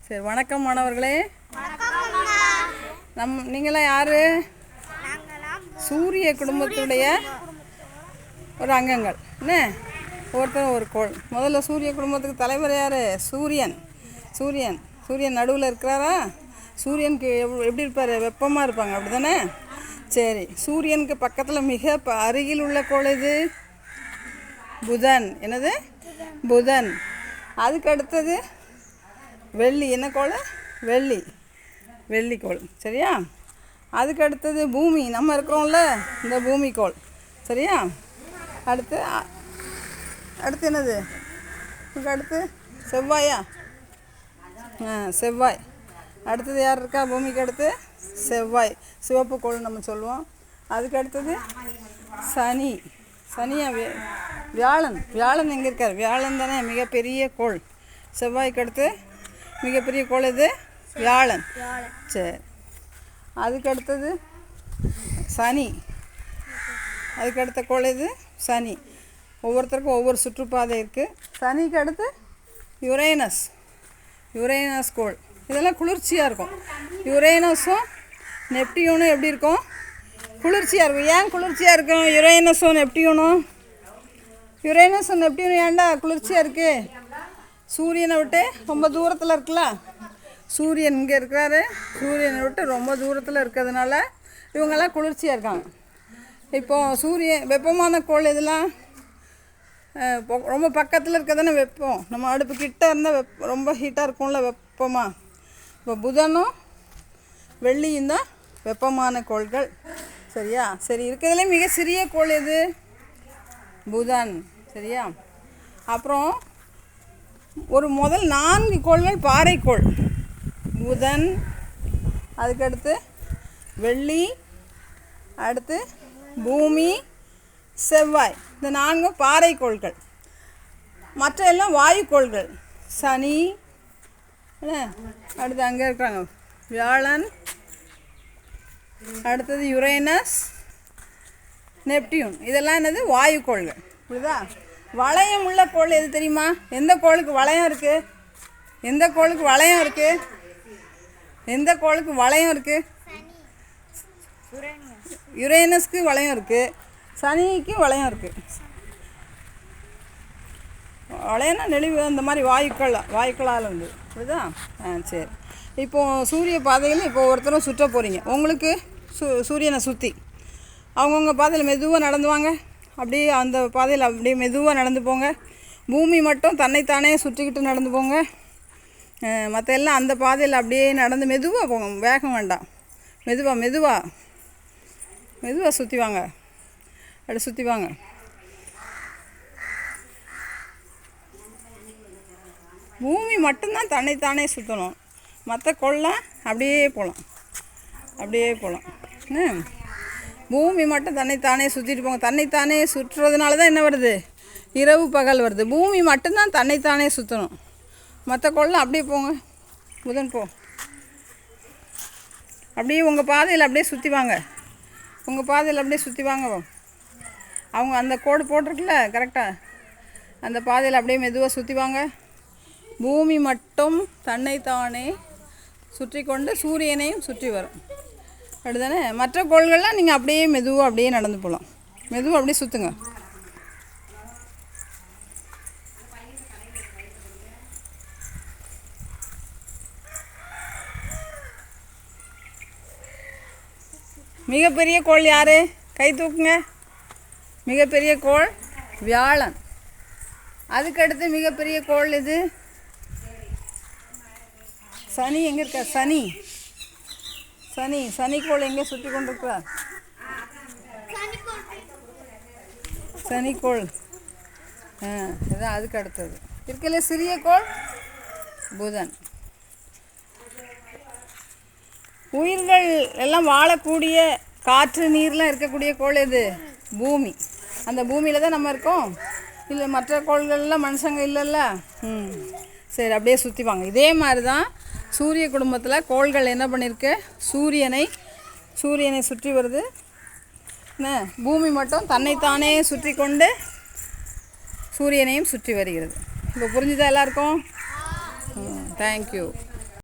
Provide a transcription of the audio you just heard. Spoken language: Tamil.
சரி, வணக்கம் மாணவர்களே. நீங்களாம் யார்? சூரிய குடும்பத்துடைய ஒரு அங்கங்கள். என்ன, ஒவ்வொருத்தரும் ஒரு கோள். முதல்ல சூரிய குடும்பத்துக்கு தலைவர் யார்? சூரியன். சூரியன் சூரியன் நடுவில் இருக்கிறாரா? சூரியனுக்கு எப்படி இருப்பார்? வெப்பமாக இருப்பாங்க, அப்படி தானே? சரி, சூரியனுக்கு பக்கத்தில் மிக அருகில் உள்ள கோள் இது புதன். என்னது? புதன். அதுக்கு அடுத்தது வெள்ளி. என்ன கோள்? வெள்ளி. வெள்ளிக்கோள். சரியா? அதுக்கு அடுத்தது பூமி. நம்ம இருக்கிறோம்ல, இந்த பூமிக்கோள். சரியா? அடுத்து என்னது? இதுக்கு அடுத்து செவ்வாயா? செவ்வாய். அடுத்தது யார் இருக்கா பூமிக்கு அடுத்து? செவ்வாய், சிவப்பு கோள் நம்ம சொல்லுவோம். அதுக்கு அடுத்தது சனி. சனியா? வியாழன். வியாழன் எங்கே இருக்கார்? வியாழன் தானே மிகப்பெரிய கோள். செவ்வாய்க்கு அடுத்து மிகப்பெரிய கோள் இது வியாழன். சரி, அதுக்கு அடுத்தது சனி. அதுக்கு அடுத்த கோள் இது சனி. ஒவ்வொருத்தருக்கும் ஒவ்வொரு சுற்றுப்பாதை இருக்குது. சனிக்கு அடுத்து யுரேனஸ். யுரேனஸ் கோள். இதெல்லாம் குளிர்ச்சியாக இருக்கும். யுரேனஸும் நெப்டியூனும் எப்படி இருக்கும்? குளிர்ச்சியாக இருக்கும். ஏன் குளிர்ச்சியாக இருக்கும் யுரேனஸும் நெப்டியூனும்? யுரேனஸும் நெப்டியூனும் ஏன்டா குளிர்ச்சியாக இருக்குது? சூரியனை விட்டு ரொம்ப தூரத்தில் இருக்குல்ல. சூரியன் இங்கே இருக்கிறாரு, சூரியனை விட்டு ரொம்ப தூரத்தில் இருக்கிறதுனால இவங்கெல்லாம் குளிர்ச்சியாக இருக்காங்க. இப்போது சூரியன் வெப்பமான கோள் இதெல்லாம் ரொம்ப பக்கத்தில் இருக்க தானே வெப்பம். நம்ம அடுப்பு கிட்ட இருந்தால் ரொம்ப ஹீட்டாக இருக்கும்ல வெப்பமாக. இப்போ புதனும் வெள்ளியும் தான் வெப்பமான கோள்கள். சரியா? சரி, இருக்கிறதுலே மிக சிறிய கோள் எது? புதன். சரியா? அப்புறம் ஒரு முதல் 4 கோள்கள் பாறைக்கோள். புதன், அதுக்கடுத்து வெள்ளி, அடுத்து பூமி, செவ்வாய். இந்த 4 பாறைக்கோள்கள். மற்ற எல்லாம் வாயுக்கோள்கள். சனி, அடுத்து அங்கே இருக்கிறாங்க வியாழன், அடுத்தது யுரேனஸ், நெப்டியூன். இதெல்லாம் என்னது? வாயுக்கோள்கள். புரியுதா? வளையம் உள்ள கோள் எது தெரியுமா? எந்த கோளுக்கு வளையம் இருக்குது? எந்த கோளுக்கு வளையம் இருக்குது? எந்த கோளுக்கு வளையம் இருக்குது? யுரேனஸ்க்கு வளையம் இருக்குது, சனிக்கு வளையம் இருக்குது. வளையம்னா நெளிவு, அந்த மாதிரி வாயுக்களால் வந்து. புரியுதா? சரி, இப்போது சூரிய பாதையில் இப்போ ஒருத்தரும் சுற்ற போகிறீங்க. உங்களுக்கு சூரியனை சுற்றி அவங்கவுங்க பாதையில் மெதுவாக நடந்து வாங்க. அப்படியே அந்த பாதையில் அப்படியே மெதுவாக நடந்து போங்க. பூமி மட்டும் தன்னைத்தானே சுற்றிக்கிட்டு நடந்து போங்க. மற்ற எல்லாம் அந்த பாதையில் அப்படியே நடந்து மெதுவாக போங்க. வேகம் வேண்டாம். மெதுவாக சுற்றி வாங்க. அப்படி சுற்றி வாங்க. பூமி மட்டும்தான் தன்னைத்தானே சுற்றணும். மற்ற கோள்லாம் அப்படியே போகலாம். பூமி மட்டும் தன்னைத்தானே சுற்றிட்டு போங்க. தன்னைத்தானே சுற்றுறதுனால தான் என்ன வருது? இரவு பகல் வருது. பூமி மட்டும்தான் தன்னைத்தானே சுற்றணும். மற்ற கோள்லாம் அப்படியே போங்க. புதன் போ. அப்படியே உங்கள் பாதையில் அப்படியே சுற்றி வாங்க. அவங்க அந்த கோடு போட்டிருக்குல்ல கரெக்டாக, அந்த பாதையில் அப்படியே மெதுவாக சுற்றி வாங்க. பூமி மட்டும் தன்னைத்தானே சுற்றி கொண்டு சூரியனையும் சுற்றி வரும். அப்படிதானே? மற்ற கோள்கள்லாம் நீங்கள் அப்படியே மெதுவாக அப்படியே நடந்து போகலாம். மெதுவாக அப்படியே சுற்றுங்க. மிகப்பெரிய கோள் யார்? கை தூக்குங்க. மிகப்பெரிய கோள் வியாழன். அதுக்கடுத்து மிகப்பெரிய கோள் இது சனி. எங்கே இருக்கா? சனிக்கோள் எங்கே சுற்றி கொண்டிருக்கிறார்? சனிக்கோள். இதுதான் அதுக்கு அடுத்தது. இருக்கல சிறிய கோள் புதன். உயிர்கள் எல்லாம் வாழக்கூடிய காற்று நீர்லாம் இருக்கக்கூடிய கோள் எது? பூமி. அந்த பூமியில் தான் நம்ம இருக்கோம். இல்லை மற்ற கோள்கள்லாம் மனுஷங்க இல்லைல்ல. சரி, அப்படியே சுற்றி வாங்க. இதே மாதிரி தான் சூரிய குடும்பத்தில் கோள்கள் என்ன பண்ணியிருக்கு? சூரியனை சுற்றி வருது. என்ன, பூமி மட்டும் தன்னைத்தானே சுற்றி கொண்டு சூரியனையும் சுற்றி வருகிறது. இப்போ புரிஞ்சுதா எல்லாருக்கும்? தேங்க்யூ.